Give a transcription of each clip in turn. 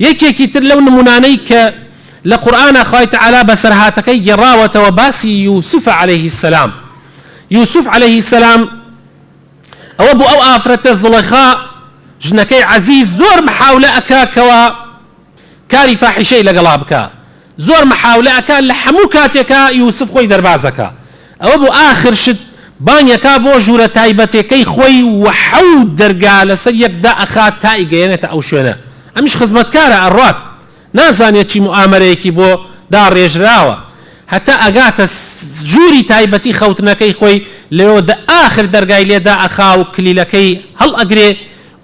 یەکێکی تر لەو نمونانەی کە لە قورئانە خوای تەعالا بەسەرهاتەکەی گێڕاوەتەوە باسی یوسف عليه السلام. یوسف عليه السلام ئەوە بۆ ئەو ئافرەتە زوڵەیخا ژنەکەی عەزیز زۆر محاولە ئەکا کاری فاحیشەی لەگەڵا بکە، زۆر محاولە ئەکا لە هەموو کاتێکا یوسف خۆی دەربازەکە. ئەوە بۆ ئاخر شت بانیەکە بۆ ژوورە تایبەتەکەی خۆی و حەوت دەرگا لەسەر یەکدا ئەخات تا ئیگەیەنێتە ئەو شوێنە. ئەمیش خزمەتکارە ئەڕات، نازانێت چی معامەرەیەکی بۆ داڕێژراوە، هەتا ئەگاتە ژووری تایبەتی خەوتنەکەی خۆی لەوە ئاخر دەرگای لێدا ئەخا و کلیلەکەی هەڵ ئەگرێ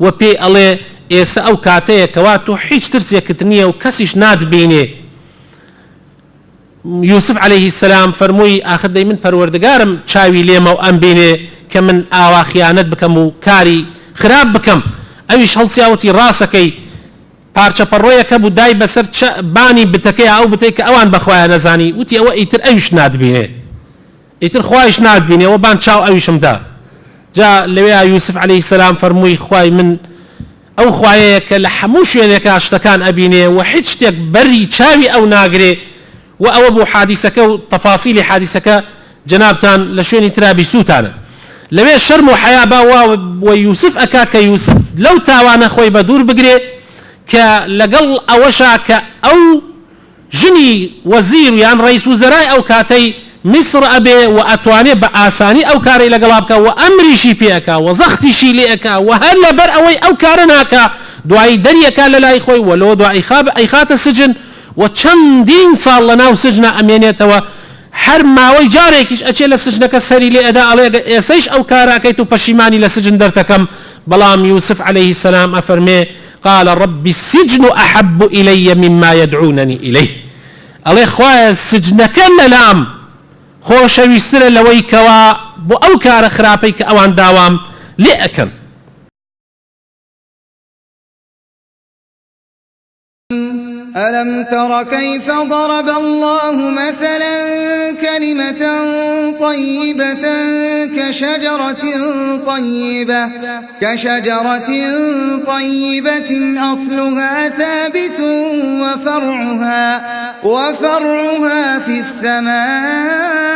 و پێ ئەڵێ ئێستا ئەو کاتەیەکەوە تۆ هیچ ترسێکت نییە و کەسیش ناتبینێ. یوسف عليه السلام فەرمووی ئاخر دەی من پەروەردگارم چاوی لێمە و ئەم بینێ کە من ئاوا خیانەت بکەم و کاری خراپ بکەم. ئەویش هەڵسیاوەتی ڕاستەکەی پارچە پەڕۆیەکە بوو دای بەسەر بانی بتەکەی ئەو بتەی کە ئەوان بەخوایە نەزانی، وتی ئەوە ئیتر ئەویش ناتبینێ، ئیتر خوایش ناتبینێ و بان چاو ئەویشمدا. جا لەوێ یوسف عليه السلام فەرمووی خوای من ئەو خوایەیە کە لە هەموو شوێنێکە شتەکان ئەبینێ و هیچ شتێک بەری چاوی ئەو ناگرێ. و ئەوە بۆ حادیسەکە و تەفاسیلی حادیسەکە جەنابتان لە شوێنی ترابی سووتانە. لەوێ شەرم و حەیا باوە و یوسف ئەکا کە یوسف لەو تاوانە خۆی بە دوور بگرێ کە لەگەڵ ئەوەشا کە ئەو ژنی وەزیر و یان ڕئیس وزەرای ئەو کاتەی میسر ئەبێ و ئەتوانێ بە ئاسانی ئەو کارەی لەگەڵا بکە و ئەمریشی پێەکە و زەختیشی لێ ئەکا و هەر لەبەر ئەوەی ئەو کارە ناکە دوایی دەریەکە لە لای خۆی و لەوە دوای ئەیخاتە سجن و چەندین ساڵ لە ناو سجنە ئەمێنێتەوە. هەر ماوەی جارێکیش ئەچێ لە سجنەکە سەری لێ ئەدا ئەڵێ ئێسەیش ئەو کاراکەیت و پەشیمانی لە سجن دەرتەکەم. بەڵام یوسف عليه السلام ئەفەرمێ قال رب السجن أحب إلي مما يدعونني إليه. ئەڵێ خوایە سجنەکە لەلام خۆشەویسترە لەوەی کەوا بۆ ئەو کارە خراپەی کە ئەوان داوام لێ ئەکەن. ألم تر كيف ضرب الله مثلا كلمة طيبة كشجرة طيبة أصلها ثابت وفرعها في السماء